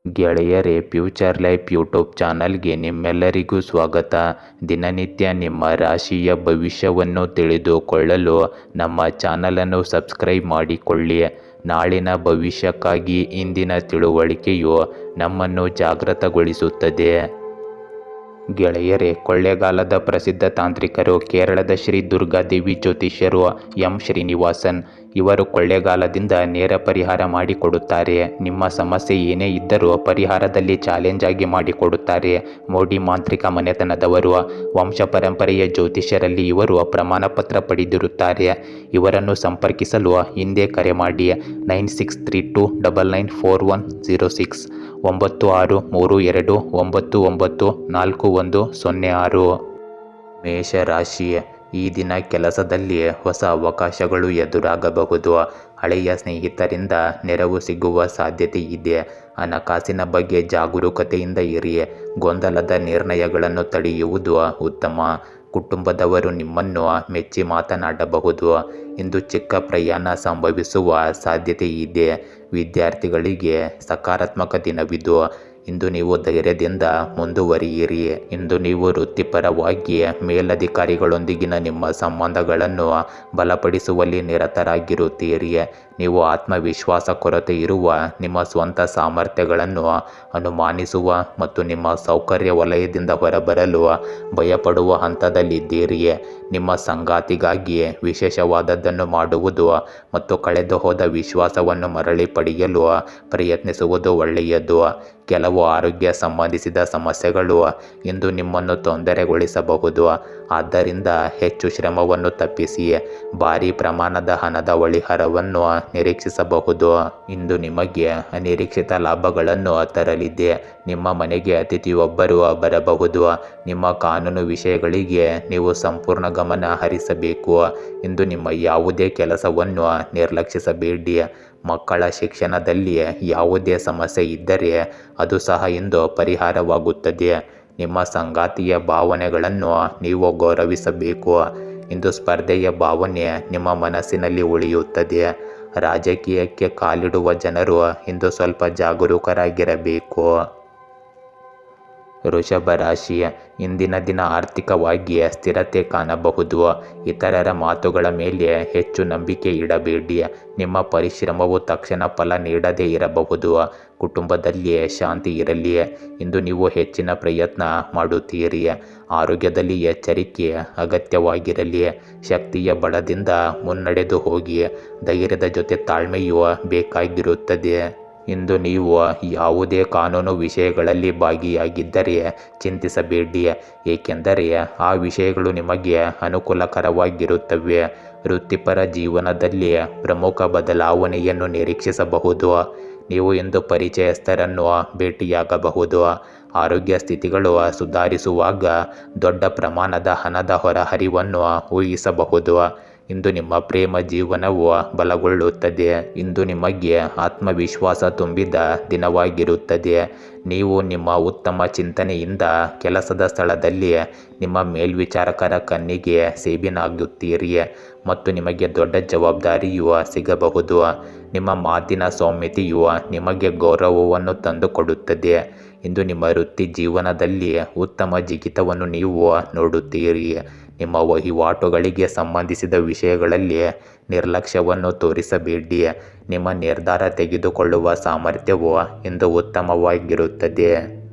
ಗೆಳೆಯರೇ, future life YouTube ಚಾನಲ್ಗೆ ನಿಮ್ಮೆಲ್ಲರಿಗೂ ಸ್ವಾಗತ. ದಿನನಿತ್ಯ ನಿಮ್ಮ ರಾಶಿಯ ಭವಿಷ್ಯವನ್ನು ತಿಳಿದುಕೊಳ್ಳಲು ನಮ್ಮ ಚಾನಲನ್ನು ಸಬ್ಸ್ಕ್ರೈಬ್ ಮಾಡಿಕೊಳ್ಳಿ. ನಾಳಿನ ಭವಿಷ್ಯಕ್ಕಾಗಿ ಇಂದಿನ ತಿಳುವಳಿಕೆಯು ನಮ್ಮನ್ನು ಜಾಗೃತಗೊಳಿಸುತ್ತದೆ. ಗೆಳೆಯರೇ, ಕೊಳ್ಳೇಗಾಲದ ಪ್ರಸಿದ್ಧ ತಾಂತ್ರಿಕರು ಕೇರಳದ ಶ್ರೀ ದುರ್ಗಾದೇವಿ ಜ್ಯೋತಿಷ್ಯರು ಎಂ ಶ್ರೀನಿವಾಸನ್ ಇವರು ಕೊಳ್ಳೇಗಾಲದಿಂದ ನೇರ ಪರಿಹಾರ ಮಾಡಿಕೊಡುತ್ತಾರೆ. ನಿಮ್ಮ ಸಮಸ್ಯೆ ಏನೇ ಇದ್ದರೂ ಪರಿಹಾರದಲ್ಲಿ ಚಾಲೆಂಜ್ ಆಗಿ ಮಾಡಿಕೊಡುತ್ತಾರೆ. ಮೋಡಿ ಮಾಂತ್ರಿಕ ಮನೆತನದವರು. ವಂಶ ಪರಂಪರೆಯ ಜ್ಯೋತಿಷ್ಯರಲ್ಲಿ ಇವರು ಪ್ರಮಾಣಪತ್ರ ಪಡೆದಿರುತ್ತಾರೆ. ಇವರನ್ನು ಸಂಪರ್ಕಿಸಲು ಹಿಂದೆ ಕರೆ ಮಾಡಿ 9632994106 9632994106. ಮೇಷರಾಶಿ, ಈ ದಿನ ಕೆಲಸದಲ್ಲಿ ಹೊಸ ಅವಕಾಶಗಳು ಎದುರಾಗಬಹುದು. ಹಳೆಯ ಸ್ನೇಹಿತರಿಂದ ನೆರವು ಸಿಗುವ ಸಾಧ್ಯತೆ ಇದೆ. ಹಣಕಾಸಿನ ಬಗ್ಗೆ ಜಾಗರೂಕತೆಯಿಂದ ಇರಿ. ಗೊಂದಲದ ನಿರ್ಣಯಗಳನ್ನು ತಡೆಯುವುದು ಉತ್ತಮ. ಕುಟುಂಬದವರು ನಿಮ್ಮನ್ನು ಮೆಚ್ಚಿ ಮಾತನಾಡಬಹುದು. ಇಂದು ಚಿಕ್ಕ ಪ್ರಯಾಣ ಸಂಭವಿಸುವ ಸಾಧ್ಯತೆ ಇದೆ. ವಿದ್ಯಾರ್ಥಿಗಳಿಗೆ ಸಕಾರಾತ್ಮಕ ದಿನವಿದು. ಇಂದು ನೀವು ಧೈರ್ಯದಿಂದ ಮುಂದುವರಿಯಿರಿ. ಇಂದು ನೀವು ವೃತ್ತಿಪರವಾಗಿ ಮೇಲಧಿಕಾರಿಗಳೊಂದಿಗಿನ ನಿಮ್ಮ ಸಂಬಂಧಗಳನ್ನು ಬಲಪಡಿಸುವಲ್ಲಿ ನಿರತರಾಗಿರುತ್ತೀರಿ. ನೀವು ಆತ್ಮವಿಶ್ವಾಸ ಕೊರತೆ ಇರುವ ನಿಮ್ಮ ಸ್ವಂತ ಸಾಮರ್ಥ್ಯಗಳನ್ನು ಅನುಮಾನಿಸುವ ಮತ್ತು ನಿಮ್ಮ ಸೌಕರ್ಯ ವಲಯದಿಂದ ಹೊರಬರಲು ಭಯಪಡುವ ಹಂತದಲ್ಲಿದ್ದೀರಿ. ನಿಮ್ಮ ಸಂಗಾತಿಗಾಗಿ ವಿಶೇಷವಾದದ್ದನ್ನು ಮಾಡುವುದು ಮತ್ತು ಕಳೆದು ಹೋದ ವಿಶ್ವಾಸವನ್ನು ಮರಳಿ ಪಡೆಯಲು ಪ್ರಯತ್ನಿಸುವುದು ಒಳ್ಳೆಯದು. ಕೆಲವು ಆರೋಗ್ಯ ಸಂಬಂಧಿಸಿದ ಸಮಸ್ಯೆಗಳು ಇಂದು ನಿಮ್ಮನ್ನು ತೊಂದರೆಗೊಳಿಸಬಹುದು. ಆದ್ದರಿಂದ ಹೆಚ್ಚು ಶ್ರಮವನ್ನು ತಪ್ಪಿಸಿ. ಭಾರೀ ಪ್ರಮಾಣದ ಹಣದ ಒಳಿಹರವನ್ನು ನಿರೀಕ್ಷಿಸಬಹುದು. ಇಂದು ನಿಮಗೆ ಅನಿರೀಕ್ಷಿತ ಲಾಭಗಳನ್ನು ತರಲಿದೆ. ನಿಮ್ಮ ಮನೆಗೆ ಅತಿಥಿಯೊಬ್ಬರು ಬರಬಹುದು. ನಿಮ್ಮ ಕಾನೂನು ವಿಷಯಗಳಿಗೆ ನೀವು ಸಂಪೂರ್ಣ ಗಮನ ಹರಿಸಬೇಕು. ಇಂದು ನಿಮ್ಮ ಯಾವುದೇ ಕೆಲಸವನ್ನು ನಿರ್ಲಕ್ಷಿಸಬೇಡಿ. ಮಕ್ಕಳ ಶಿಕ್ಷಣದಲ್ಲಿ ಯಾವುದೇ ಸಮಸ್ಯೆ ಇದ್ದರೆ ಅದು ಸಹ ಇಂದು ಪರಿಹಾರವಾಗುತ್ತದೆ. ನಿಮ್ಮ ಸಂಗಾತಿಯ ಭಾವನೆಗಳನ್ನು ನೀವು ಗೌರವಿಸಬೇಕು. ಇಂದು ಸ್ಪರ್ಧೆಯ ಭಾವನೆ ನಿಮ್ಮ ಮನಸ್ಸಿನಲ್ಲಿ ಉಳಿಯುತ್ತದೆ. ರಾಜಕೀಯಕ್ಕೆ ಕಾಲಿಡುವ ಜನರು ಇಂದು ಸ್ವಲ್ಪ ಜಾಗರೂಕರಾಗಿರಬೇಕು. ವೃಷಭ ರಾಶಿ, ಇಂದಿನ ದಿನ ಆರ್ಥಿಕವಾಗಿ ಸ್ಥಿರತೆ ಕಾಣಬಹುದು. ಇತರರ ಮಾತುಗಳ ಮೇಲೆ ಹೆಚ್ಚು ನಂಬಿಕೆ ಇಡಬೇಡಿ. ನಿಮ್ಮ ಪರಿಶ್ರಮವು ತಕ್ಷಣ ಫಲ ನೀಡದೇ ಇರಬಹುದು. ಕುಟುಂಬದಲ್ಲಿ ಶಾಂತಿ ಇರಲಿ. ಇಂದು ನೀವು ಹೆಚ್ಚಿನ ಪ್ರಯತ್ನ ಮಾಡುತ್ತೀರಿ. ಆರೋಗ್ಯದಲ್ಲಿ ಎಚ್ಚರಿಕೆ ಅಗತ್ಯವಾಗಿರಲಿ. ಶಕ್ತಿಯ ಬಲದಿಂದ ಮುನ್ನಡೆದು ಹೋಗಿ. ಧೈರ್ಯದ ಜೊತೆ ತಾಳ್ಮೆಯೂ ಬೇಕಾಗಿರುತ್ತದೆ. ಇಂದು ನೀವು ಯಾವುದೇ ಕಾನೂನು ವಿಷಯಗಳಲ್ಲಿ ಭಾಗಿಯಾಗಿದ್ದರೆ ಚಿಂತಿಸಬೇಡಿ, ಏಕೆಂದರೆ ಆ ವಿಷಯಗಳು ನಿಮಗೆ ಅನುಕೂಲಕರವಾಗಿರುತ್ತವೆ. ವೃತ್ತಿಪರ ಜೀವನದಲ್ಲಿ ಪ್ರಮುಖ ಬದಲಾವಣೆಯನ್ನು ನಿರೀಕ್ಷಿಸಬಹುದು. ನೀವು ಇಂದು ಪರಿಚಯಸ್ಥರನ್ನು ಭೇಟಿಯಾಗಬಹುದು. ಆರೋಗ್ಯ ಸ್ಥಿತಿಗಳು ಸುಧಾರಿಸುವಾಗ ದೊಡ್ಡ ಪ್ರಮಾಣದ ಹಣದ ಹೊರಹರಿವನ್ನು ಊಹಿಸಬಹುದು. ಇಂದು ನಿಮ್ಮ ಪ್ರೇಮ ಜೀವನವು ಬಲಗೊಳ್ಳುತ್ತದೆ. ಇಂದು ನಿಮಗೆ ಆತ್ಮವಿಶ್ವಾಸ ತುಂಬಿದ ದಿನವಾಗಿರುತ್ತದೆ. ನೀವು ನಿಮ್ಮ ಉತ್ತಮ ಚಿಂತನೆಯಿಂದ ಕೆಲಸದ ಸ್ಥಳದಲ್ಲಿ ನಿಮ್ಮ ಮೇಲ್ವಿಚಾರಕರ ಕಣ್ಣಿಗೆ ಸೇಬಿನಾಗುತ್ತೀರಿ ಮತ್ತು ನಿಮಗೆ ದೊಡ್ಡ ಜವಾಬ್ದಾರಿಯು ಸಿಗಬಹುದು. ನಿಮ್ಮ ಮಾತಿನ ಸೌಮ್ಯತೆಯು ನಿಮಗೆ ಗೌರವವನ್ನು ತಂದುಕೊಡುತ್ತದೆ. ಇಂದು ನಿಮ್ಮ ವೃತ್ತಿ ಜೀವನದಲ್ಲಿ ಉತ್ತಮ ಜಿಗಿತವನ್ನು ನೀವು ನೋಡುತ್ತೀರಿ. ನಿಮ್ಮ ವಹಿವಾಟುಗಳಿಗೆ ಸಂಬಂಧಿಸಿದ ವಿಷಯಗಳಲ್ಲಿ ನಿರ್ಲಕ್ಷ್ಯವನ್ನು ತೋರಿಸಬೇಡಿ. ನಿಮ್ಮ ನಿರ್ಧಾರ ತೆಗೆದುಕೊಳ್ಳುವ ಸಾಮರ್ಥ್ಯವು ಇಂದು ಉತ್ತಮವಾಗಿರುತ್ತದೆ.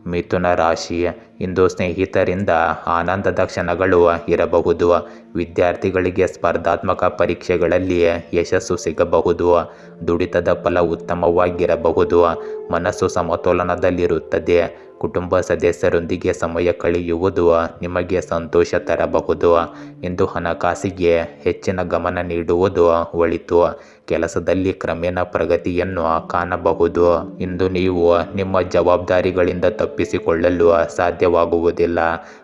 ಮಿಥುನ ರಾಶಿ, ಇಂದು ಸ್ನೇಹಿತರಿಂದ ಆನಂದದ ಕ್ಷಣಗಳು ಇರಬಹುದು. ವಿದ್ಯಾರ್ಥಿಗಳಿಗೆ ಸ್ಪರ್ಧಾತ್ಮಕ ಪರೀಕ್ಷೆಗಳಲ್ಲಿ ಯಶಸ್ಸು ಸಿಗಬಹುದು. ದುಡಿತದ ಫಲ ಉತ್ತಮವಾಗಿರಬಹುದು. ಮನಸ್ಸು ಸಮತೋಲನದಲ್ಲಿರುತ್ತದೆ. ಕುಟುಂಬ ಸದಸ್ಯರೊಂದಿಗೆ ಸಮಯ ಕಳೆಯುವುದು ನಿಮಗೆ ಸಂತೋಷ ತರಬಹುದು. ಇಂದು ಹಣಕಾಸಿಗೆ ಹೆಚ್ಚಿನ ಗಮನ ನೀಡುವುದು ಒಳಿತು. ಕೆಲಸದಲ್ಲಿ ಕ್ರಮೇಣ ಪ್ರಗತಿಯನ್ನು ಕಾಣಬಹುದು. ಇಂದು ನೀವು ನಿಮ್ಮ ಜವಾಬ್ದಾರಿಗಳಿಂದ ತಪ್ಪಿಸಿಕೊಳ್ಳಲು ಸಾಧ್ಯವಾಗುವುದಿಲ್ಲ.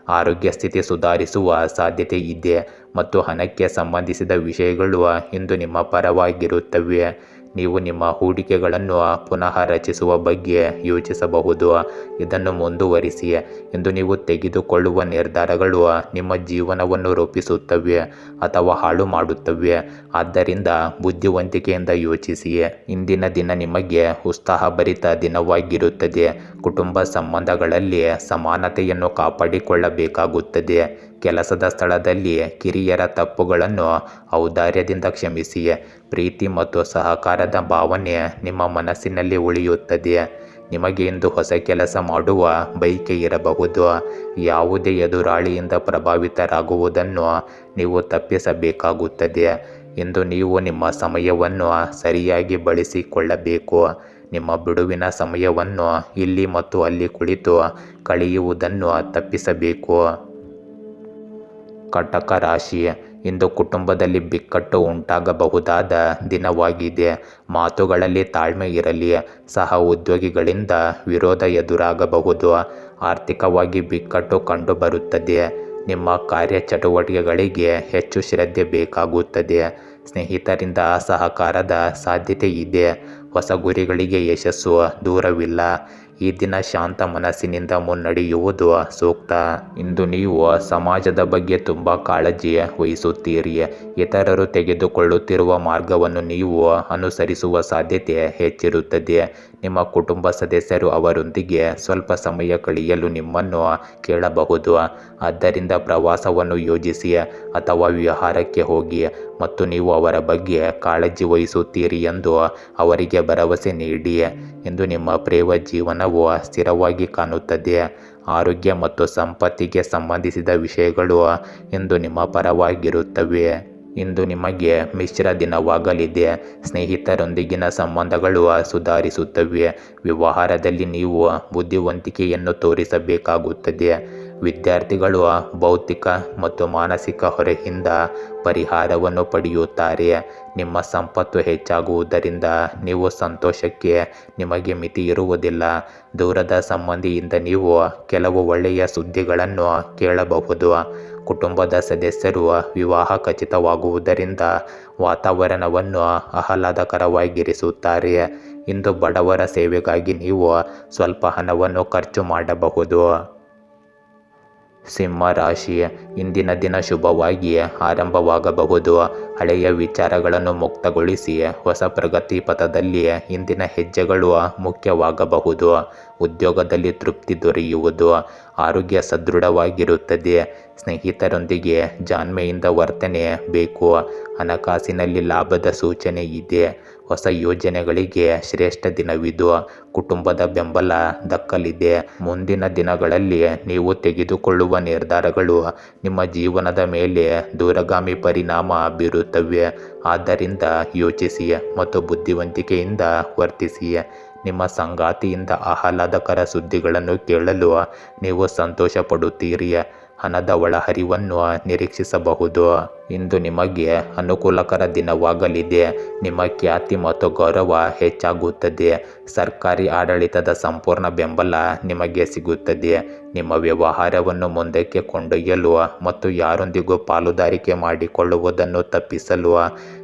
ಆರೋಗ್ಯ ಸ್ಥಿತಿ ಸುಧಾರಿಸುವ ಸಾಧ್ಯತೆ ಇದೆ ಮತ್ತು ಹಣಕ್ಕೆ ಸಂಬಂಧಿಸಿದ ವಿಷಯಗಳು ಇಂದು ನಿಮ್ಮ ಪರವಾಗಿರುತ್ತವೆ. ನೀವು ನಿಮ್ಮ ಹೂಡಿಕೆಗಳನ್ನು ಪುನಃ ರಚಿಸುವ ಬಗ್ಗೆ ಯೋಚಿಸಬಹುದು. ಇದನ್ನು ಮುಂದುವರಿಸಿ. ಎಂದು ನೀವು ತೆಗೆದುಕೊಳ್ಳುವ ನಿರ್ಧಾರಗಳು ನಿಮ್ಮ ಜೀವನವನ್ನು ರೂಪಿಸುತ್ತವೆ ಅಥವಾ ಹಾಳು ಮಾಡುತ್ತವೆ. ಆದ್ದರಿಂದ ಬುದ್ಧಿವಂತಿಕೆಯಿಂದ ಯೋಚಿಸಿ. ಇಂದಿನ ದಿನ ನಿಮಗೆ ಉತ್ಸಾಹಭರಿತ ದಿನವಾಗಿರುತ್ತದೆ. ಕುಟುಂಬ ಸಂಬಂಧಗಳಲ್ಲಿ ಸಮಾನತೆಯನ್ನು ಕಾಪಾಡಿಕೊಳ್ಳಬೇಕಾಗುತ್ತದೆ. ಕೆಲಸದ ಸ್ಥಳದಲ್ಲಿ ಕಿರಿಯರ ತಪ್ಪುಗಳನ್ನು ಔದಾರ್ಯದಿಂದ ಕ್ಷಮಿಸಿ. ಪ್ರೀತಿ ಮತ್ತು ಸಹಕಾರದ ಭಾವನೆ ನಿಮ್ಮ ಮನಸ್ಸಿನಲ್ಲಿ ಉಳಿಯುತ್ತದೆ. ನಿಮಗೆ ಇಂದು ಹೊಸ ಕೆಲಸ ಮಾಡುವ ಬಯಕೆ ಇರಬಹುದು. ಯಾವುದೇ ಎದುರಾಳಿಯಿಂದ ಪ್ರಭಾವಿತರಾಗುವುದನ್ನು ನೀವು ತಪ್ಪಿಸಬೇಕಾಗುತ್ತದೆ. ಇಂದು ನೀವು ನಿಮ್ಮ ಸಮಯವನ್ನು ಸರಿಯಾಗಿ ಬಳಸಿಕೊಳ್ಳಬೇಕು. ನಿಮ್ಮ ಬಿಡುವಿನ ಸಮಯವನ್ನು ಇಲ್ಲಿ ಮತ್ತು ಅಲ್ಲಿ ಕುಳಿತು ಕಳೆಯುವುದನ್ನು ತಪ್ಪಿಸಬೇಕು. ಕಟಕ ರಾಶಿ. ಇಂದು ಕುಟುಂಬದಲ್ಲಿ ಬಿಕ್ಕಟ್ಟು ಉಂಟಾಗಬಹುದಾದ ದಿನವಾಗಿದೆ. ಮಾತುಗಳಲ್ಲಿ ತಾಳ್ಮೆ ಇರಲಿ. ಸಹ ಉದ್ಯೋಗಿಗಳಿಂದ ವಿರೋಧ ಎದುರಾಗಬಹುದು. ಆರ್ಥಿಕವಾಗಿ ಬಿಕ್ಕಟ್ಟು ಕಂಡುಬರುತ್ತದೆ. ನಿಮ್ಮ ಕಾರ್ಯಚಟುವಟಿಕೆಗಳಿಗೆ ಹೆಚ್ಚು ಶ್ರದ್ಧೆ ಬೇಕಾಗುತ್ತದೆ. ಸ್ನೇಹಿತರಿಂದ ಸಹಕಾರದ ಸಾಧ್ಯತೆ ಇದೆ. ಹೊಸ ಗುರಿಗಳಿಗೆ ಯಶಸ್ಸು ದೂರವಿಲ್ಲ. ಈ ದಿನ ಶಾಂತ ಮನಸ್ಸಿನಿಂದ ಮುನ್ನಡೆಯುವುದು ಸೂಕ್ತ. ಇಂದು ನೀವು ಸಮಾಜದ ಬಗ್ಗೆ ತುಂಬ ಕಾಳಜಿ ವಹಿಸುತ್ತೀರಿ. ಇತರರು ತೆಗೆದುಕೊಳ್ಳುತ್ತಿರುವ ಮಾರ್ಗವನ್ನು ನೀವು ಅನುಸರಿಸುವ ಸಾಧ್ಯತೆ ಹೆಚ್ಚಿರುತ್ತದೆ. ನಿಮ್ಮ ಕುಟುಂಬ ಸದಸ್ಯರು ಅವರೊಂದಿಗೆ ಸ್ವಲ್ಪ ಸಮಯ ಕಳೆಯಲು ನಿಮ್ಮನ್ನು ಕೇಳಬಹುದು. ಆದ್ದರಿಂದ ಪ್ರವಾಸವನ್ನು ಯೋಜಿಸಿ ಅಥವಾ ವಿಹಾರಕ್ಕೆ ಹೋಗಿ ಮತ್ತು ನೀವು ಅವರ ಬಗ್ಗೆ ಕಾಳಜಿ ವಹಿಸುತ್ತೀರಿ ಎಂದು ಅವರಿಗೆ ಭರವಸೆ ನೀಡಿ. ಇಂದು ನಿಮ್ಮ ಪ್ರೇಮ ಜೀವನವು ಸ್ಥಿರವಾಗಿ ಕಾಣುತ್ತದೆ. ಆರೋಗ್ಯ ಮತ್ತು ಸಂಪತ್ತಿಗೆ ಸಂಬಂಧಿಸಿದ ವಿಷಯಗಳು ಇಂದು ನಿಮ್ಮ ಪರವಾಗಿರುತ್ತವೆ. ಇಂದು ನಿಮಗೆ ಮಿಶ್ರ ದಿನವಾಗಲಿದೆ. ಸ್ನೇಹಿತರೊಂದಿಗಿನ ಸಂಬಂಧಗಳು ಸುಧಾರಿಸುತ್ತವೆ. ವ್ಯವಹಾರದಲ್ಲಿ ನೀವು ಬುದ್ಧಿವಂತಿಕೆಯನ್ನು ತೋರಿಸಬೇಕಾಗುತ್ತದೆ. ವಿದ್ಯಾರ್ಥಿಗಳು ಭೌತಿಕ ಮತ್ತು ಮಾನಸಿಕ ಹೊರೆಯಿಂದ ಪರಿಹಾರವನ್ನು ಪಡೆಯುತ್ತಾರೆ. ನಿಮ್ಮ ಸಂಪತ್ತು ಹೆಚ್ಚಾಗುವುದರಿಂದ ನೀವು ಸಂತೋಷಕ್ಕೆ ನಿಮಗೆ ಮಿತಿ ಇರುವುದಿಲ್ಲ. ದೂರದ ಸಂಬಂಧಿಯಿಂದ ನೀವು ಕೆಲವು ಒಳ್ಳೆಯ ಸುದ್ದಿಗಳನ್ನು ಕೇಳಬಹುದು. ಕುಟುಂಬದ ಸದಸ್ಯರು ವಿವಾಹ ಖಚಿತವಾಗುವುದರಿಂದ ವಾತಾವರಣವನ್ನು ಆಹ್ಲಾದಕರವಾಗಿರಿಸುತ್ತಾರೆ. ಇಂದು ಬಡವರ ಸೇವೆಗಾಗಿ ನೀವು ಸ್ವಲ್ಪ ಹಣವನ್ನು ಖರ್ಚು ಮಾಡಬಹುದು. ಸಿಂಹ ರಾಶಿ. ಇಂದಿನ ದಿನ ಶುಭವಾಗಿ ಆರಂಭವಾಗಬಹುದು. ಹಳೆಯ ವಿಚಾರಗಳನ್ನು ಮುಕ್ತಗೊಳಿಸಿ ಹೊಸ ಪ್ರಗತಿ ಪಥದಲ್ಲಿ ಇಂದಿನ ಹೆಜ್ಜೆಗಳು ಮುಖ್ಯವಾಗಬಹುದು. ಉದ್ಯೋಗದಲ್ಲಿ ತೃಪ್ತಿ ದೊರೆಯುವುದು. ಆರೋಗ್ಯ ಸದೃಢವಾಗಿರುತ್ತದೆ. ಸ್ನೇಹಿತರೊಂದಿಗೆ ಜಾಣ್ಮೆಯಿಂದ ವರ್ತನೆ ಬೇಕು. ಹಣಕಾಸಿನಲ್ಲಿ ಲಾಭದ ಸೂಚನೆ ಇದೆ. ಹೊಸ ಯೋಜನೆಗಳಿಗೆ ಶ್ರೇಷ್ಠ ದಿನವಿದು. ಕುಟುಂಬದ ಬೆಂಬಲ ದಕ್ಕಲಿದೆ. ಮುಂದಿನ ದಿನಗಳಲ್ಲಿ ನೀವು ತೆಗೆದುಕೊಳ್ಳುವ ನಿರ್ಧಾರಗಳು ನಿಮ್ಮ ಜೀವನದ ಮೇಲೆ ದೂರಗಾಮಿ ಪರಿಣಾಮ ಬೀರುತ್ತವೆ. ಆದ್ದರಿಂದ ಯೋಚಿಸಿ ಮತ್ತು ಬುದ್ಧಿವಂತಿಕೆಯಿಂದ ವರ್ತಿಸಿ. ನಿಮ್ಮ ಸಂಗಾತಿಯಿಂದ ಆಹ್ಲಾದಕರ ಸುದ್ದಿಗಳನ್ನು ಕೇಳಲು ನೀವು ಸಂತೋಷ ಪಡುತ್ತೀರಿ. ಹಣದ ಒಳಹರಿವನ್ನು ನಿರೀಕ್ಷಿಸಬಹುದು. ಇಂದು ನಿಮಗೆ ಅನುಕೂಲಕರ ದಿನವಾಗಲಿದೆ. ನಿಮ್ಮ ಖ್ಯಾತಿ ಮತ್ತು ಗೌರವ ಹೆಚ್ಚಾಗುತ್ತದೆ. ಸರ್ಕಾರಿ ಆಡಳಿತದ ಸಂಪೂರ್ಣ ಬೆಂಬಲ ನಿಮಗೆ ಸಿಗುತ್ತದೆ. ನಿಮ್ಮ ವ್ಯವಹಾರವನ್ನು ಮುಂದಕ್ಕೆ ಕೊಂಡೊಯ್ಯಲು ಮತ್ತು ಯಾರೊಂದಿಗೂ ಪಾಲುದಾರಿಕೆ ಮಾಡಿಕೊಳ್ಳುವುದನ್ನು ತಪ್ಪಿಸಲು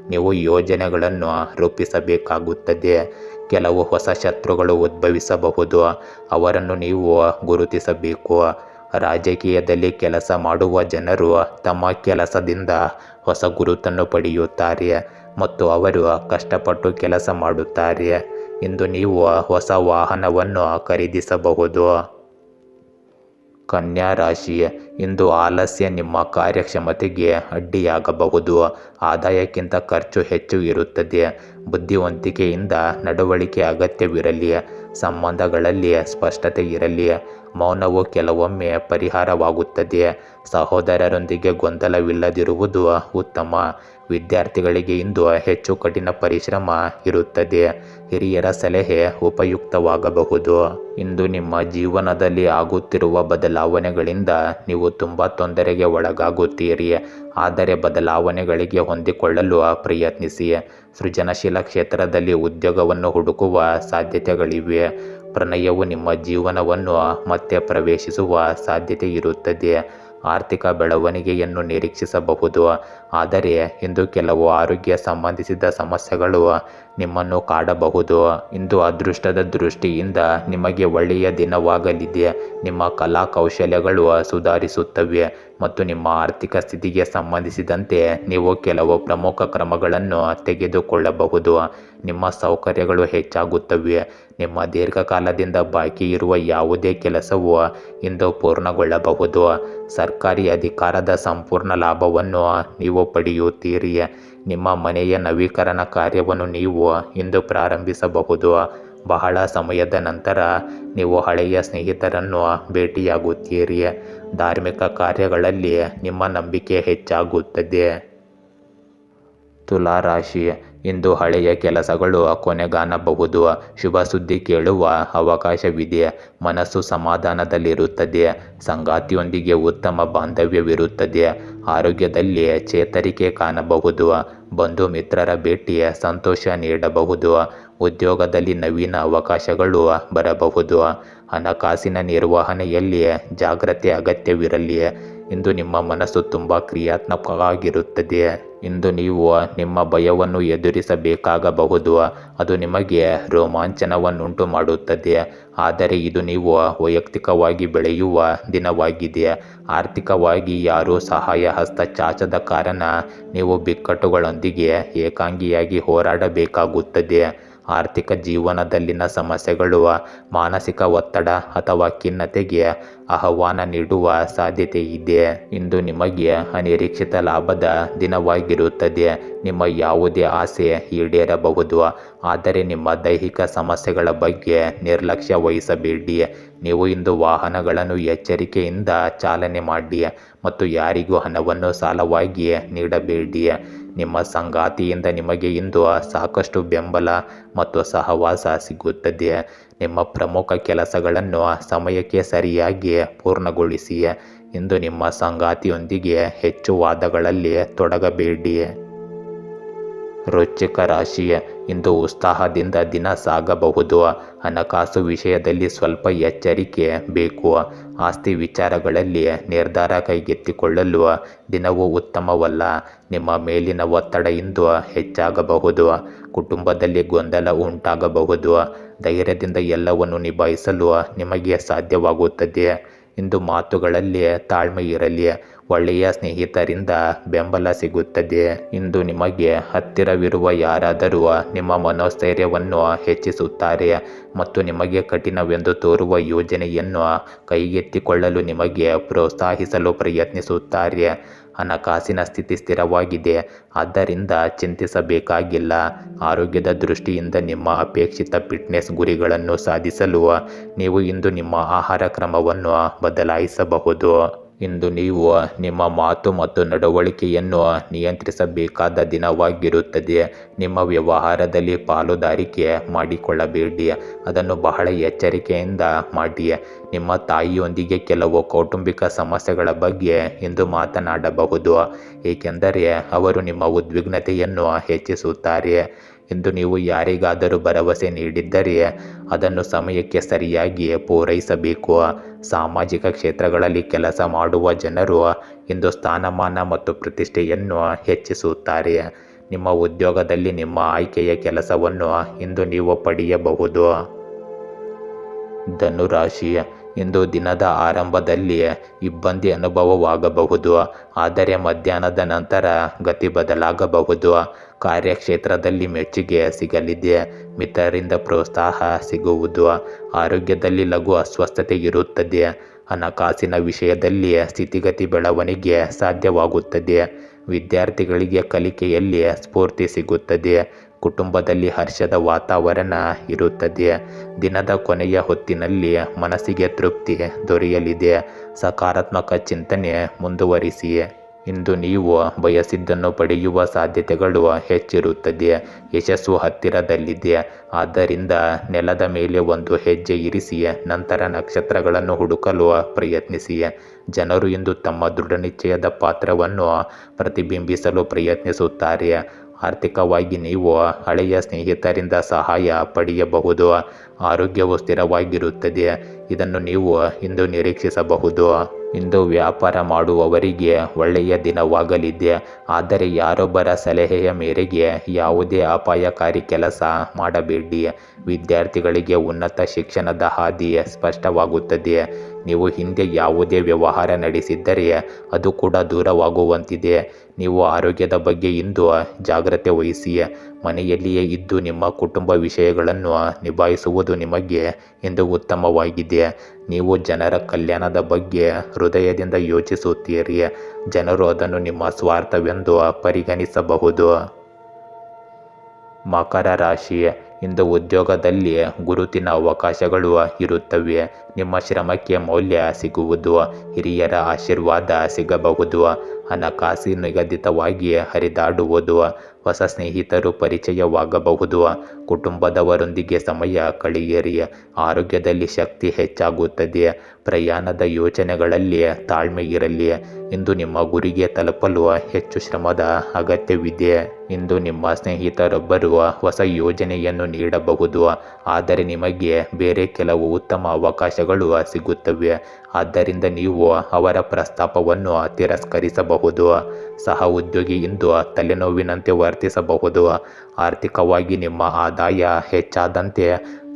ನೀವು ಯೋಜನೆಗಳನ್ನು ರೂಪಿಸಬೇಕಾಗುತ್ತದೆ. ಕೆಲವು ಹೊಸ ಶತ್ರುಗಳು ಉದ್ಭವಿಸಬಹುದು. ಅವರನ್ನು ನೀವು ಗುರುತಿಸಬೇಕು. ರಾಜಕೀಯದಲ್ಲಿ ಕೆಲಸ ಮಾಡುವ ಜನರು ತಮ್ಮ ಕೆಲಸದಿಂದ ಹೊಸ ಗುರುತನ್ನು ಪಡೆಯುತ್ತಾರೆ ಮತ್ತು ಅವರು ಕಷ್ಟಪಟ್ಟು ಕೆಲಸ ಮಾಡುತ್ತಾರೆ. ಇಂದು ನೀವು ಹೊಸ ವಾಹನವನ್ನು ಖರೀದಿಸಬಹುದು. ಕನ್ಯಾ ರಾಶಿ. ಇಂದು ಆಲಸ್ಯ ನಿಮ್ಮ ಕಾರ್ಯಕ್ಷಮತೆಗೆ ಅಡ್ಡಿಯಾಗಬಹುದು. ಆದಾಯಕ್ಕಿಂತ ಖರ್ಚು ಹೆಚ್ಚು ಇರುತ್ತದೆ. ಬುದ್ಧಿವಂತಿಕೆಯಿಂದ ನಡವಳಿಕೆ ಅಗತ್ಯವಿರಲಿ. ಸಂಬಂಧಗಳಲ್ಲಿ ಸ್ಪಷ್ಟತೆ ಇರಲಿ. ಮೌನವು ಕೆಲವೊಮ್ಮೆ ಪರಿಹಾರವಾಗುತ್ತದೆ. ಸಹೋದರರೊಂದಿಗೆ ಗೊಂದಲವಿಲ್ಲದಿರುವುದು ಉತ್ತಮ. ವಿದ್ಯಾರ್ಥಿಗಳಿಗೆ ಇಂದು ಹೆಚ್ಚು ಕಠಿಣ ಪರಿಶ್ರಮ ಇರುತ್ತದೆ. ಹಿರಿಯರ ಸಲಹೆ ಉಪಯುಕ್ತವಾಗಬಹುದು. ಇಂದು ನಿಮ್ಮ ಜೀವನದಲ್ಲಿ ಆಗುತ್ತಿರುವ ಬದಲಾವಣೆಗಳಿಂದ ನೀವು ತುಂಬ ತೊಂದರೆಗೆ ಒಳಗಾಗುತ್ತೀರಿ. ಆದರೆ ಬದಲಾವಣೆಗಳಿಗೆ ಹೊಂದಿಕೊಳ್ಳಲು ಪ್ರಯತ್ನಿಸಿ. ಸೃಜನಶೀಲ ಕ್ಷೇತ್ರದಲ್ಲಿ ಉದ್ಯೋಗವನ್ನು ಹುಡುಕುವ ಸಾಧ್ಯತೆಗಳಿವೆ. ಪ್ರಣಯವು ನಿಮ್ಮ ಜೀವನವನ್ನು ಮತ್ತೆ ಪ್ರವೇಶಿಸುವ ಸಾಧ್ಯತೆ ಇರುತ್ತದೆ. ಆರ್ಥಿಕ ಬೆಳವಣಿಗೆಯನ್ನು ನಿರೀಕ್ಷಿಸಬಹುದು. ಆದರೆ ಇಂದು ಕೆಲವು ಆರೋಗ್ಯ ಸಂಬಂಧಿಸಿದ ಸಮಸ್ಯೆಗಳು ನಿಮ್ಮನ್ನು ಕಾಡಬಹುದು. ಇಂದು ಅದೃಷ್ಟದ ದೃಷ್ಟಿಯಿಂದ ನಿಮಗೆ ಒಳ್ಳೆಯ ದಿನವಾಗಲಿದೆ. ನಿಮ್ಮ ಕಲಾ ಕೌಶಲ್ಯಗಳು ಸುಧಾರಿಸುತ್ತವೆ ಮತ್ತು ನಿಮ್ಮ ಆರ್ಥಿಕ ಸ್ಥಿತಿಗೆ ಸಂಬಂಧಿಸಿದಂತೆ ನೀವು ಕೆಲವು ಪ್ರಮುಖ ಕ್ರಮಗಳನ್ನು ತೆಗೆದುಕೊಳ್ಳಬಹುದು. ನಿಮ್ಮ ಸೌಕರ್ಯಗಳು ಹೆಚ್ಚಾಗುತ್ತವೆ. ನಿಮ್ಮ ದೀರ್ಘಕಾಲದಿಂದ ಬಾಕಿ ಇರುವ ಯಾವುದೇ ಕೆಲಸವು ಇಂದು ಪೂರ್ಣಗೊಳ್ಳಬಹುದು. ಸರ್ಕಾರಿ ಅಧಿಕಾರದ ಸಂಪೂರ್ಣ ಲಾಭವನ್ನು ನೀವು ಪಡೆಯುತ್ತೀರಿ. ನಿಮ್ಮ ಮನೆಯ ನವೀಕರಣ ಕಾರ್ಯವನ್ನು ನೀವು ಇಂದು ಪ್ರಾರಂಭಿಸಬಹುದು. ಬಹಳ ಸಮಯದ ನಂತರ ನೀವು ಹಳೆಯ ಸ್ನೇಹಿತರನ್ನು ಭೇಟಿಯಾಗುತ್ತೀರಿ. ಧಾರ್ಮಿಕ ಕಾರ್ಯಗಳಲ್ಲಿ ನಿಮ್ಮ ನಂಬಿಕೆ ಹೆಚ್ಚಾಗುತ್ತದೆ. ತುಲಾ ರಾಶಿ, ಇಂದು ಹಳೆಯ ಕೆಲಸಗಳು ಕೊನೆಗಾಣಬಹುದು. ಶುಭ ಸುದ್ದಿ ಕೇಳುವ ಅವಕಾಶವಿದೆ. ಮನಸ್ಸು ಸಮಾಧಾನದಲ್ಲಿರುತ್ತದೆ. ಸಂಗಾತಿಯೊಂದಿಗೆ ಉತ್ತಮ ಬಾಂಧವ್ಯವಿರುತ್ತದೆ. ಆರೋಗ್ಯದಲ್ಲಿ ಚೇತರಿಕೆ ಕಾಣಬಹುದು. ಬಂಧು ಮಿತ್ರರ ಭೇಟಿ ಸಂತೋಷ ನೀಡಬಹುದು. ಉದ್ಯೋಗದಲ್ಲಿ ನವೀನ ಅವಕಾಶಗಳು ಬರಬಹುದು. ಹಣಕಾಸಿನ ನಿರ್ವಹಣೆಯಲ್ಲಿ ಜಾಗ್ರತೆ ಅಗತ್ಯವಿರಲಿ. ಇಂದು ನಿಮ್ಮ ಮನಸ್ಸು ತುಂಬ ಕ್ರಿಯಾತ್ಮಕವಾಗಿರುತ್ತದೆ. ಇಂದು ನೀವು ನಿಮ್ಮ ಭಯವನ್ನು ಎದುರಿಸಬೇಕಾಗಬಹುದು. ಅದು ನಿಮಗೆ ರೋಮಾಂಚನವನ್ನುಂಟು ಮಾಡುತ್ತದೆ. ಆದರೆ ಇದು ನೀವು ವೈಯಕ್ತಿಕವಾಗಿ ಬೆಳೆಯುವ ದಿನವಾಗಿದೆ. ಆರ್ಥಿಕವಾಗಿ ಯಾರೂ ಸಹಾಯ ಹಸ್ತ ಚಾಚದ ಕಾರಣ ನೀವು ಬಿಕ್ಕಟ್ಟುಗಳೊಂದಿಗೆ ಏಕಾಂಗಿಯಾಗಿ ಹೋರಾಡಬೇಕಾಗುತ್ತದೆ. ಆರ್ಥಿಕ ಜೀವನದಲ್ಲಿನ ಸಮಸ್ಯೆಗಳು ಮಾನಸಿಕ ಒತ್ತಡ ಅಥವಾ ಖಿನ್ನತೆಗೆ ಆಹ್ವಾನ ನೀಡುವ ಸಾಧ್ಯತೆ ಇದೆ. ಇಂದು ನಿಮಗೆ ಅನಿರೀಕ್ಷಿತ ಲಾಭದ ದಿನವಾಗಿರುತ್ತದೆ. ನಿಮ್ಮ ಯಾವುದೇ ಆಸೆ ಈಡೇರಬಹುದು. ಆದರೆ ನಿಮ್ಮ ದೈಹಿಕ ಸಮಸ್ಯೆಗಳ ಬಗ್ಗೆ ನಿರ್ಲಕ್ಷ್ಯ ವಹಿಸಬೇಡಿ. ನೀವು ಇಂದು ವಾಹನಗಳನ್ನು ಎಚ್ಚರಿಕೆಯಿಂದ ಚಾಲನೆ ಮಾಡಿ ಮತ್ತು ಯಾರಿಗೂ ಹಣವನ್ನು ಸಾಲವಾಗಿ ನೀಡಬೇಡಿ. ನಿಮ್ಮ ಸಂಗಾತಿಯಿಂದ ನಿಮಗೆ ಇಂದು ಸಾಕಷ್ಟು ಬೆಂಬಲ ಮತ್ತು ಸಹವಾಸ ಸಿಗುತ್ತದೆ. ನಿಮ್ಮ ಪ್ರಮುಖ ಕೆಲಸಗಳನ್ನು ಸಮಯಕ್ಕೆ ಸರಿಯಾಗಿ ಪೂರ್ಣಗೊಳಿಸಿ. ಇಂದು ನಿಮ್ಮ ಸಂಗಾತಿಯೊಂದಿಗೆ ಹೆಚ್ಚು ವಾದಗಳಲ್ಲಿ ತೊಡಗಬೇಡಿ. ವೃಶ್ಚಿಕ ರಾಶಿ, ಇಂದು ಉತ್ಸಾಹದಿಂದ ದಿನ ಸಾಗಬಹುದು. ಹಣಕಾಸು ವಿಷಯದಲ್ಲಿ ಸ್ವಲ್ಪ ಎಚ್ಚರಿಕೆ ಬೇಕು. ಆಸ್ತಿ ವಿಚಾರಗಳಲ್ಲಿ ನಿರ್ಧಾರ ಕೈಗೆತ್ತಿಕೊಳ್ಳಲು ದಿನವೂ ಉತ್ತಮವಲ್ಲ. ನಿಮ್ಮ ಮೇಲಿನ ಒತ್ತಡ ಇಂದು ಹೆಚ್ಚಾಗಬಹುದು. ಕುಟುಂಬದಲ್ಲಿ ಗೊಂದಲ ಉಂಟಾಗಬಹುದು. ಧೈರ್ಯದಿಂದ ಎಲ್ಲವನ್ನು ನಿಭಾಯಿಸಲು ನಿಮಗೆ ಸಾಧ್ಯವಾಗುತ್ತದೆ. ಇಂದು ಮಾತುಗಳಲ್ಲಿ ತಾಳ್ಮೆ ಇರಲಿ. ಒಳ್ಳೆಯ ಸ್ನೇಹಿತರಿಂದ ಬೆಂಬಲ ಸಿಗುತ್ತದೆ. ಇಂದು ನಿಮಗೆ ಹತ್ತಿರವಿರುವ ಯಾರಾದರೂ ನಿಮ್ಮ ಮನೋಸ್ಥೈರ್ಯವನ್ನು ಹೆಚ್ಚಿಸುತ್ತಾರೆ ಮತ್ತು ನಿಮಗೆ ಕಠಿಣವೆಂದು ತೋರುವ ಯೋಜನೆಯನ್ನು ಕೈಗೆತ್ತಿಕೊಳ್ಳಲು ನಿಮಗೆ ಪ್ರೋತ್ಸಾಹಿಸಲು ಪ್ರಯತ್ನಿಸುತ್ತಾರೆ. ಹಣಕಾಸಿನ ಸ್ಥಿತಿ ಸ್ಥಿರವಾಗಿದೆ, ಆದ್ದರಿಂದ ಚಿಂತಿಸಬೇಕಾಗಿಲ್ಲ. ಆರೋಗ್ಯದ ದೃಷ್ಟಿಯಿಂದ ನಿಮ್ಮ ಅಪೇಕ್ಷಿತ ಫಿಟ್ನೆಸ್ ಗುರಿಗಳನ್ನು ಸಾಧಿಸಲು ನೀವು ಇಂದು ನಿಮ್ಮ ಆಹಾರ ಕ್ರಮವನ್ನು ಬದಲಾಯಿಸಬಹುದು. ಇಂದು ನೀವು ನಿಮ್ಮ ಮಾತು ಮತ್ತು ನಡವಳಿಕೆಯನ್ನು ನಿಯಂತ್ರಿಸಬೇಕಾದ ದಿನವಾಗಿರುತ್ತದೆ. ನಿಮ್ಮ ವ್ಯವಹಾರದಲ್ಲಿ ಪಾಲುದಾರಿಕೆ ಮಾಡಿಕೊಳ್ಳಬೇಡಿ. ಅದನ್ನು ಬಹಳ ಎಚ್ಚರಿಕೆಯಿಂದ ಮಾಡಿ. ನಿಮ್ಮ ತಾಯಿಯೊಂದಿಗೆ ಕೆಲವು ಕೌಟುಂಬಿಕ ಸಮಸ್ಯೆಗಳ ಬಗ್ಗೆ ಇಂದು ಮಾತನಾಡಬಹುದು, ಏಕೆಂದರೆ ಅವರು ನಿಮ್ಮ ಉದ್ವಿಗ್ನತೆಯನ್ನು ಹೆಚ್ಚಿಸುತ್ತಾರೆ. ಇಂದು ನೀವು ಯಾರಿಗಾದರೂ ಭರವಸೆ ನೀಡಿದ್ದರೆ ಅದನ್ನು ಸಮಯಕ್ಕೆ ಸರಿಯಾಗಿ ಪೂರೈಸಬೇಕು. ಸಾಮಾಜಿಕ ಕ್ಷೇತ್ರಗಳಲ್ಲಿ ಕೆಲಸ ಮಾಡುವ ಜನರು ಇಂದು ಸ್ಥಾನಮಾನ ಮತ್ತು ಪ್ರತಿಷ್ಠೆಯನ್ನು ಹೆಚ್ಚಿಸುತ್ತಾರೆ. ನಿಮ್ಮ ಉದ್ಯೋಗದಲ್ಲಿ ನಿಮ್ಮ ಆಯ್ಕೆಯ ಕೆಲಸವನ್ನು ಇಂದು ನೀವು ಪಡೆಯಬಹುದು. ಧನುರಾಶಿ, ಇಂದು ದಿನದ ಆರಂಭದಲ್ಲಿ ಇಬ್ಬಂದಿ ಅನುಭವವಾಗಬಹುದು, ಆದರೆ ಮಧ್ಯಾಹ್ನದ ನಂತರ ಗತಿ ಬದಲಾಗಬಹುದು. ಕಾರ್ಯಕ್ಷೇತ್ರದಲ್ಲಿ ಮೆಚ್ಚುಗೆ ಸಿಗಲಿದೆ. ಮಿತ್ರರಿಂದ ಪ್ರೋತ್ಸಾಹ ಸಿಗುವುದು. ಆರೋಗ್ಯದಲ್ಲಿ ಲಘು ಅಸ್ವಸ್ಥತೆ ಇರುತ್ತದೆ. ಹಣಕಾಸಿನ ವಿಷಯದಲ್ಲಿ ಸ್ಥಿತಿಗತಿ ಬೆಳವಣಿಗೆ ಸಾಧ್ಯವಾಗುತ್ತದೆ. ವಿದ್ಯಾರ್ಥಿಗಳಿಗೆ ಕಲಿಕೆಯಲ್ಲಿ ಸ್ಫೂರ್ತಿ ಸಿಗುತ್ತದೆ. ಕುಟುಂಬದಲ್ಲಿ ಹರ್ಷದ ವಾತಾವರಣ ಇರುತ್ತದೆ. ದಿನದ ಕೊನೆಯ ಹೊತ್ತಿನಲ್ಲಿ ಮನಸ್ಸಿಗೆ ತೃಪ್ತಿ ದೊರೆಯಲಿದೆ. ಸಕಾರಾತ್ಮಕ ಚಿಂತನೆ ಮುಂದುವರಿಸಿ. ಇಂದು ನೀವು ಬಯಸಿದ್ದನ್ನು ಪಡೆಯುವ ಸಾಧ್ಯತೆಗಳು ಹೆಚ್ಚಿರುತ್ತದೆ. ಯಶಸ್ಸು ಹತ್ತಿರದಲ್ಲಿದೆ, ಆದ್ದರಿಂದ ನೆಲದ ಮೇಲೆ ಒಂದು ಹೆಜ್ಜೆ ಇರಿಸಿ ನಂತರ ನಕ್ಷತ್ರಗಳನ್ನು ಹುಡುಕಲು ಪ್ರಯತ್ನಿಸಿ. ಜನರು ಇಂದು ತಮ್ಮ ದೃಢನಿಶ್ಚಯದ ಪಾತ್ರವನ್ನು ಪ್ರತಿಬಿಂಬಿಸಲು ಪ್ರಯತ್ನಿಸುತ್ತಾರೆ. ಆರ್ಥಿಕವಾಗಿ ನೀವು ಹಳೆಯ ಸ್ನೇಹಿತರಿಂದ ಸಹಾಯ ಪಡೆಯಬಹುದು. ಆರೋಗ್ಯವು ಸ್ಥಿರವಾಗಿರುತ್ತದೆ, ಇದನ್ನು ನೀವು ಇಂದು ನಿರೀಕ್ಷಿಸಬಹುದು. ಇಂದು ವ್ಯಾಪಾರ ಮಾಡುವವರಿಗೆ ಒಳ್ಳೆಯ ದಿನವಾಗಲಿದೆ. ಆದರೆ ಯಾರೊಬ್ಬರ ಸಲಹೆಯ ಮೇರೆಗೆ ಯಾವುದೇ ಅಪಾಯಕಾರಿ ಕೆಲಸ ಮಾಡಬೇಡಿ. ವಿದ್ಯಾರ್ಥಿಗಳಿಗೆ ಉನ್ನತ ಶಿಕ್ಷಣದ ಹಾದಿ ಸ್ಪಷ್ಟವಾಗುತ್ತದೆ. ನೀವು ಹಿಂದೆ ಯಾವುದೇ ವ್ಯವಹಾರ ನಡೆಸಿದ್ದರೆ ಅದು ಕೂಡ ದೂರವಾಗುವಂತಿದೆ. ನೀವು ಆರೋಗ್ಯದ ಬಗ್ಗೆ ಇಂದು ಜಾಗ್ರತೆ ವಹಿಸಿ. ಮನೆಯಲ್ಲಿಯೇ ಇದ್ದು ನಿಮ್ಮ ಕುಟುಂಬ ವಿಷಯಗಳನ್ನು ನಿಭಾಯಿಸುವುದು ನಿಮಗೆ ಇಂದು ಉತ್ತಮವಾಗಿದೆ. ನೀವು ಜನರ ಕಲ್ಯಾಣದ ಬಗ್ಗೆ ಹೃದಯದಿಂದ ಯೋಚಿಸುತ್ತೀರಿ. ಜನರು ಅದನ್ನು ನಿಮ್ಮ ಸ್ವಾರ್ಥವೆಂದು ಪರಿಗಣಿಸಬಹುದು. ಮಕರ ರಾಶಿ, ಇಂದು ಉದ್ಯೋಗದಲ್ಲಿ ಗುರುತಿನ ಅವಕಾಶಗಳು ಇರುತ್ತವೆ. ನಿಮ್ಮ ಶ್ರಮಕ್ಕೆ ಮೌಲ್ಯ ಸಿಗುವುದು. ಹಿರಿಯರ ಆಶೀರ್ವಾದ ಸಿಗಬಹುದು. ಹಣಕಾಸು ನಿಗದಿತವಾಗಿ ಹರಿದಾಡುವುದು. ಹೊಸ ಸ್ನೇಹಿತರು ಪರಿಚಯವಾಗಬಹುದು. ಕುಟುಂಬದವರೊಂದಿಗೆ ಸಮಯ ಕಳೆಯಿರಿ. ಆರೋಗ್ಯದಲ್ಲಿ ಶಕ್ತಿ ಹೆಚ್ಚಾಗುತ್ತದೆ. ಪ್ರಯಾಣದ ಯೋಚನೆಗಳಲ್ಲಿ ತಾಳ್ಮೆ ಇರಲಿ. ಇಂದು ನಿಮ್ಮ ಗುರಿಗೆ ತಲುಪಲು ಹೆಚ್ಚು ಶ್ರಮದ ಅಗತ್ಯವಿದೆ. ಇಂದು ನಿಮ್ಮ ಸ್ನೇಹಿತರೊಬ್ಬರು ಹೊಸ ಯೋಜನೆಯನ್ನು ನೀಡಬಹುದು. ಆದರೆ ನಿಮಗೆ ಬೇರೆ ಕೆಲವು ಉತ್ತಮ ಅವಕಾಶಗಳು ಸಿಗುತ್ತವೆ. ಆದ್ದರಿಂದ ನೀವು ಅವರ ಪ್ರಸ್ತಾಪವನ್ನು ತಿರಸ್ಕರಿಸಬಹುದು. ಸಹ ಉದ್ಯೋಗಿ ಇಂದು ತಲೆನೋವಿನಂತೆ ವರ್ತಿಸಬಹುದು. ಆರ್ಥಿಕವಾಗಿ ನಿಮ್ಮ ಆದಾಯ ಹೆಚ್ಚಾದಂತೆ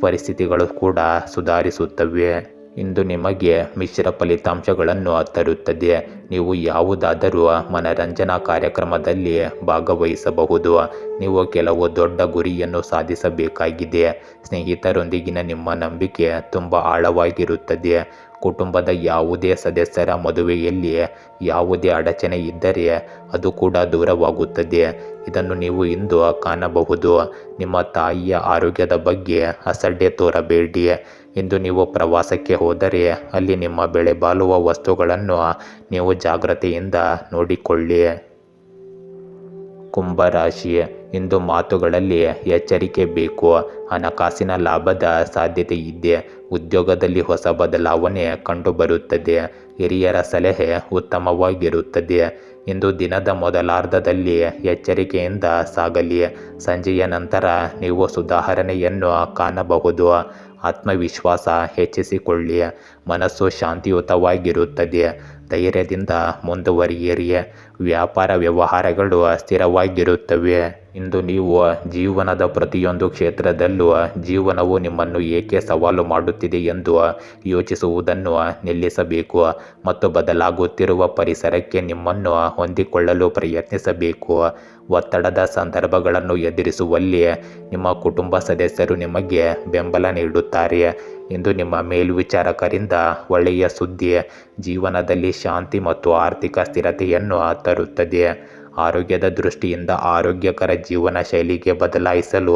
ಪರಿಸ್ಥಿತಿಗಳು ಕೂಡ ಸುಧಾರಿಸುತ್ತವೆ. ಇಂದು ನಿಮಗೆ ಮಿಶ್ರ ಫಲಿತಾಂಶಗಳನ್ನು ತರುತ್ತದೆ. ನೀವು ಯಾವುದಾದರೂ ಮನರಂಜನಾ ಕಾರ್ಯಕ್ರಮದಲ್ಲಿ ಭಾಗವಹಿಸಬಹುದು. ನೀವು ಕೆಲವು ದೊಡ್ಡ ಗುರಿಯನ್ನು ಸಾಧಿಸಬೇಕಾಗಿದೆ. ಸ್ನೇಹಿತರೊಂದಿಗಿನ ನಿಮ್ಮ ನಂಬಿಕೆ ತುಂಬ ಆಳವಾಗಿರುತ್ತದೆ. ಕುಟುಂಬದ ಯಾವುದೇ ಸದಸ್ಯರ ಮದುವೆಯಲ್ಲಿ ಯಾವುದೇ ಅಡಚಣೆ ಇದ್ದರೆ ಅದು ಕೂಡ ದೂರವಾಗುತ್ತದೆ. ಇದನ್ನು ನೀವು ಇಂದು ಕಾಣಬಹುದು. ನಿಮ್ಮ ತಾಯಿಯ ಆರೋಗ್ಯದ ಬಗ್ಗೆ ಅಸಡ್ಡೆ ತೋರಬೇಡಿ. ಇಂದು ನೀವು ಪ್ರವಾಸಕ್ಕೆ ಹೋದರೆ ಅಲ್ಲಿ ನಿಮ್ಮ ಬೆಲೆ ಬಾಳುವ ವಸ್ತುಗಳನ್ನು ನೀವು ಜಾಗ್ರತೆಯಿಂದ ನೋಡಿಕೊಳ್ಳಿ. ಕುಂಭರಾಶಿ, ಇಂದು ಮಾತುಗಳಲ್ಲಿ ಎಚ್ಚರಿಕೆ ಬೇಕು. ಹಣಕಾಸಿನ ಲಾಭದ ಸಾಧ್ಯತೆ ಇದೆ. ಉದ್ಯೋಗದಲ್ಲಿ ಹೊಸ ಬದಲಾವಣೆ ಕಂಡುಬರುತ್ತದೆ. ಹಿರಿಯರ ಸಲಹೆ ಉತ್ತಮವಾಗಿರುತ್ತದೆ. ಇಂದು ದಿನದ ಮೊದಲಾರ್ಧದಲ್ಲಿ ಎಚ್ಚರಿಕೆಯಿಂದ ಸಾಗಲಿ. ಸಂಜೆಯ ನಂತರ ನೀವು ಸುಧಾರಣೆಯನ್ನು ಕಾಣಬಹುದು. ಆತ್ಮವಿಶ್ವಾಸ ಹೆಚ್ಚಿಸಿಕೊಳ್ಳಿ. ಮನಸ್ಸು ಶಾಂತಿಯುತವಾಗಿರುತ್ತದೆ. ಧೈರ್ಯದಿಂದ ಮುಂದುವರಿಯಿರಿ. ವ್ಯಾಪಾರ ವ್ಯವಹಾರಗಳು ಸ್ಥಿರವಾಗಿರುತ್ತವೆ. ಇಂದು ನೀವು ಜೀವನದ ಪ್ರತಿಯೊಂದು ಕ್ಷೇತ್ರದಲ್ಲೂ ಜೀವನವು ನಿಮ್ಮನ್ನು ಏಕೆ ಸವಾಲು ಮಾಡುತ್ತಿದೆ ಎಂದು ಯೋಚಿಸುವುದನ್ನು ನಿಲ್ಲಿಸಬೇಕು ಮತ್ತು ಬದಲಾಗುತ್ತಿರುವ ಪರಿಸರಕ್ಕೆ ನಿಮ್ಮನ್ನು ಹೊಂದಿಕೊಳ್ಳಲು ಪ್ರಯತ್ನಿಸಬೇಕು. ಒತ್ತಡದ ಸಂದರ್ಭಗಳನ್ನು ಎದುರಿಸುವಲ್ಲಿ ನಿಮ್ಮ ಕುಟುಂಬ ಸದಸ್ಯರು ನಿಮಗೆ ಬೆಂಬಲ ನೀಡುತ್ತಾರೆ. ಇಂದು ನಿಮ್ಮ ಮೇಲ್ವಿಚಾರಕರಿಂದ ಒಳ್ಳೆಯ ಸುದ್ದಿ ಜೀವನದಲ್ಲಿ ಶಾಂತಿ ಮತ್ತು ಆರ್ಥಿಕ ಸ್ಥಿರತೆಯನ್ನು ತರುತ್ತದೆ. ಆರೋಗ್ಯದ ದೃಷ್ಟಿಯಿಂದ ಆರೋಗ್ಯಕರ ಜೀವನ ಶೈಲಿಗೆ ಬದಲಾಯಿಸಲು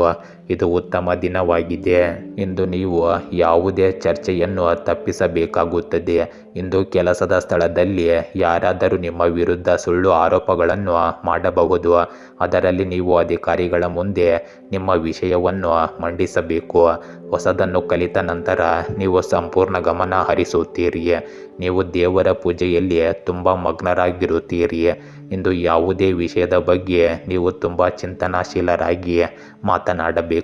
ಇದು ಉತ್ತಮ ದಿನವಾಗಿದೆ. ಇಂದು ನೀವು ಯಾವುದೇ ಚರ್ಚೆಯನ್ನು ತಪ್ಪಿಸಬೇಕಾಗುತ್ತದೆ. ಇಂದು ಕೆಲಸದ ಸ್ಥಳದಲ್ಲಿ ಯಾರಾದರೂ ನಿಮ್ಮ ವಿರುದ್ಧ ಸುಳ್ಳು ಆರೋಪಗಳನ್ನು ಮಾಡಬಹುದು. ಅದರಲ್ಲಿ ನೀವು ಅಧಿಕಾರಿಗಳ ಮುಂದೆ ನಿಮ್ಮ ವಿಷಯವನ್ನು ಮಂಡಿಸಬೇಕು. ಹೊಸದನ್ನು ಕಲಿತ ನಂತರ ನೀವು ಸಂಪೂರ್ಣ ಗಮನ ಹರಿಸುತ್ತೀರಿ. ನೀವು ದೇವರ ಪೂಜೆಯಲ್ಲಿ ತುಂಬ ಮಗ್ನರಾಗಿರುತ್ತೀರಿ. ಇಂದು ಯಾವುದೇ ವಿಷಯದ ಬಗ್ಗೆ ನೀವು ತುಂಬ ಚಿಂತನಾಶೀಲರಾಗಿ ಮಾತನಾಡಬೇಕು.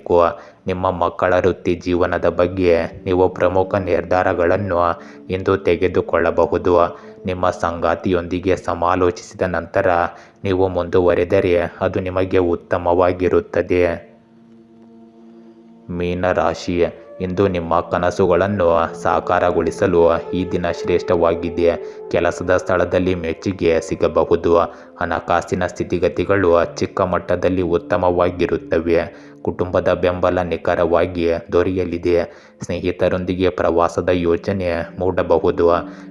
ನಿಮ್ಮ ಮಕ್ಕಳ ವೃತ್ತಿ ಜೀವನದ ಬಗ್ಗೆ ನೀವು ಪ್ರಮುಖ ನಿರ್ಧಾರಗಳನ್ನು ಇಂದು ತೆಗೆದುಕೊಳ್ಳಬಹುದು. ನಿಮ್ಮ ಸಂಗಾತಿಯೊಂದಿಗೆ ಸಮಾಲೋಚಿಸಿದ ನಂತರ ನೀವು ಮುಂದುವರೆದರೆ ಅದು ನಿಮಗೆ ಉತ್ತಮವಾಗಿರುತ್ತದೆ. ಮೀನರಾಶಿ, ಇಂದು ನಿಮ್ಮ ಕನಸುಗಳನ್ನು ಸಾಕಾರಗೊಳಿಸಲು ಈ ದಿನ ಶ್ರೇಷ್ಠವಾಗಿದೆ. ಕೆಲಸದ ಸ್ಥಳದಲ್ಲಿ ಮೆಚ್ಚುಗೆ ಸಿಗಬಹುದು. ಹಣಕಾಸಿನ ಸ್ಥಿತಿಗತಿಗಳು ಚಿಕ್ಕ ಮಟ್ಟದಲ್ಲಿ ಉತ್ತಮವಾಗಿರುತ್ತವೆ. ಕುಟುಂಬದ ಬೆಂಬಲ ನಿಖರವಾಗಿ ದೊರೆಯಲಿದೆ. ಸ್ನೇಹಿತರೊಂದಿಗೆ ಪ್ರವಾಸದ ಯೋಚನೆ ಮೂಡಬಹುದು.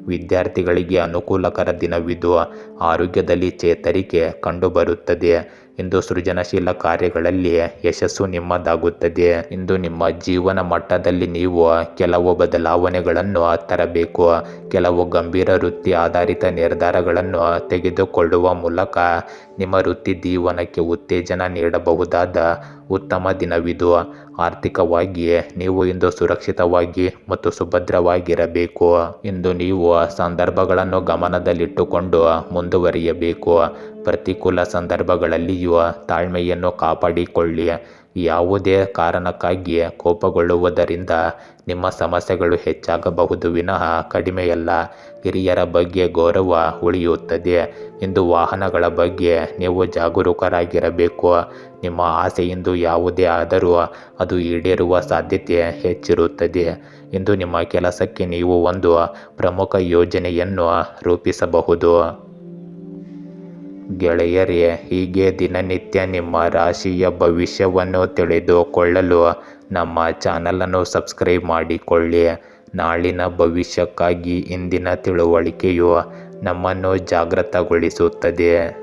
ವಿದ್ಯಾರ್ಥಿಗಳಿಗೆ ಅನುಕೂಲಕರ ದಿನವಿದು. ಆರೋಗ್ಯದಲ್ಲಿ ಚೇತರಿಕೆ ಕಂಡುಬರುತ್ತದೆ. ಇಂದು ಸೃಜನಶೀಲ ಕಾರ್ಯಗಳಲ್ಲಿ ಯಶಸ್ಸು ನಿಮ್ಮದಾಗುತ್ತದೆ. ಇಂದು ನಿಮ್ಮ ಜೀವನ ಮಟ್ಟದಲ್ಲಿ ನೀವು ಕೆಲವು ಬದಲಾವಣೆಗಳನ್ನು ತರಬೇಕು. ಕೆಲವು ಗಂಭೀರ ವೃತ್ತಿ ಆಧಾರಿತ ನಿರ್ಧಾರಗಳನ್ನು ತೆಗೆದುಕೊಳ್ಳುವ ಮೂಲಕ ನಿಮ್ಮ ವೃತ್ತಿ ಜೀವನಕ್ಕೆ ಉತ್ತೇಜನ ನೀಡಬಹುದಾದ ಉತ್ತಮ ದಿನವಿದು. ಆರ್ಥಿಕವಾಗಿ ನೀವು ಇಂದು ಸುರಕ್ಷಿತವಾಗಿ ಮತ್ತು ಸುಭದ್ರವಾಗಿರಬೇಕು. ಇಂದು ನೀವು ಸಂದರ್ಭಗಳನ್ನು ಗಮನದಲ್ಲಿಟ್ಟುಕೊಂಡು ಮುಂದುವರಿಯಬೇಕು. ಪ್ರತಿಕೂಲ ಸಂದರ್ಭಗಳಲ್ಲಿಯೂ ತಾಳ್ಮೆಯನ್ನು ಕಾಪಾಡಿಕೊಳ್ಳಿ. ಯಾವುದೇ ಕಾರಣಕ್ಕಾಗಿ ಕೋಪಗೊಳ್ಳುವುದರಿಂದ ನಿಮ್ಮ ಸಮಸ್ಯೆಗಳು ಹೆಚ್ಚಾಗಬಹುದು ವಿನಃ ಕಡಿಮೆಯಲ್ಲ. ಹಿರಿಯರ ಬಗ್ಗೆ ಗೌರವ ಉಳಿಯುತ್ತದೆ. ಇಂದು ವಾಹನಗಳ ಬಗ್ಗೆ ನೀವು ಜಾಗರೂಕರಾಗಿರಬೇಕು. ನಿಮ್ಮ ಆಸೆಯಿಂದ ಯಾವುದೇ ಆದರೂ ಅದು ಈಡೇರುವ ಸಾಧ್ಯತೆ ಹೆಚ್ಚಿರುತ್ತದೆ. ಇಂದು ನಿಮ್ಮ ಕೆಲಸಕ್ಕೆ ನೀವು ಒಂದು ಪ್ರಮುಖ ಯೋಜನೆಯನ್ನು ರೂಪಿಸಬಹುದು. ಗೆಳೆಯರೇ, ಹೀಗೆ ದಿನನಿತ್ಯ ನಿಮ್ಮ ರಾಶಿಯ ಭವಿಷ್ಯವನ್ನು ತಿಳಿದುಕೊಳ್ಳಲು ನಮ್ಮ ಚಾನಲನ್ನು ಸಬ್ಸ್ಕ್ರೈಬ್ ಮಾಡಿಕೊಳ್ಳಿ. ನಾಳಿನ ಭವಿಷ್ಯಕ್ಕಾಗಿ ಇಂದಿನ ತಿಳುವಳಿಕೆಯು ನಮ್ಮನ್ನು ಜಾಗೃತಗೊಳಿಸುತ್ತದೆ.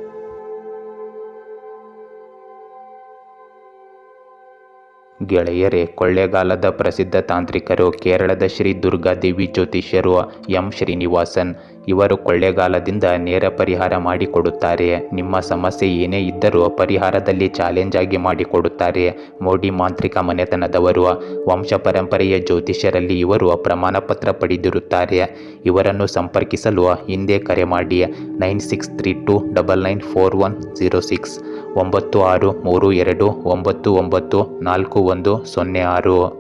ಗೆಳೆಯರೇ, ಕೊಳ್ಳೇಗಾಲದ ಪ್ರಸಿದ್ಧ ತಾಂತ್ರಿಕರು ಕೇರಳದ ಶ್ರೀ ದುರ್ಗಾದೇವಿ ಜ್ಯೋತಿಷ್ಯರು ಎಂ ಶ್ರೀನಿವಾಸನ್. ಇವರು ಕೊಳ್ಳೇಗಾಲದಿಂದ ನೇರ ಪರಿಹಾರ ಮಾಡಿಕೊಡುತ್ತಾರೆ. ನಿಮ್ಮ ಸಮಸ್ಯೆ ಏನೇ ಇದ್ದರೂ ಪರಿಹಾರದಲ್ಲಿ ಚಾಲೆಂಜ್ ಆಗಿ ಮಾಡಿಕೊಡುತ್ತಾರೆ. ಮೋಡಿ ಮಾಂತ್ರಿಕ ಮನೆತನದವರು. ವಂಶ ಪರಂಪರೆಯ ಜ್ಯೋತಿಷ್ಯರಲ್ಲಿ ಇವರು ಪ್ರಮಾಣಪತ್ರ ಪಡೆದಿರುತ್ತಾರೆ. ಇವರನ್ನು ಸಂಪರ್ಕಿಸಲು ಹಿಂದೆ ಕರೆ ಮಾಡಿ 9632994106 9632994106.